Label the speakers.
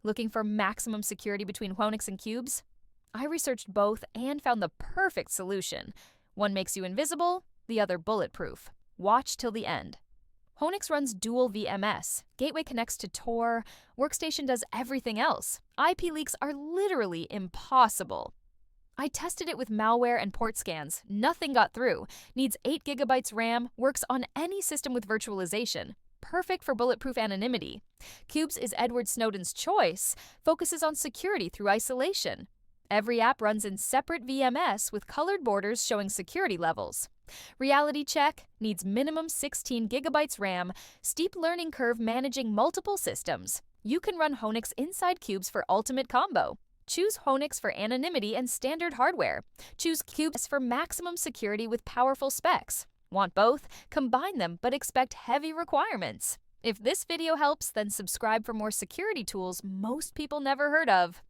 Speaker 1: Looking for maximum security between Whonix and Qubes? I researched both and found the perfect solution. One makes you invisible, the other bulletproof. Watch till the end. Whonix runs dual VMS. Gateway connects to Tor. Workstation does everything else. IP leaks are literally impossible. I tested it with malware and port scans. Nothing got through. Needs 8 GB RAM. Works on any system with virtualization. Perfect for bulletproof anonymity. Qubes is Edward Snowden's choice. Focuses on security through isolation. Every app runs in separate VMS with colored borders showing security levels. Reality check needs minimum 16 GB RAM, steep learning curve managing multiple systems. You can run Whonix inside Qubes for ultimate combo. Choose Whonix for anonymity and standard hardware. Choose Qubes for maximum security with powerful specs. Want both? Combine them, but expect heavy requirements. If this video helps, then subscribe for more security tools most people never heard of.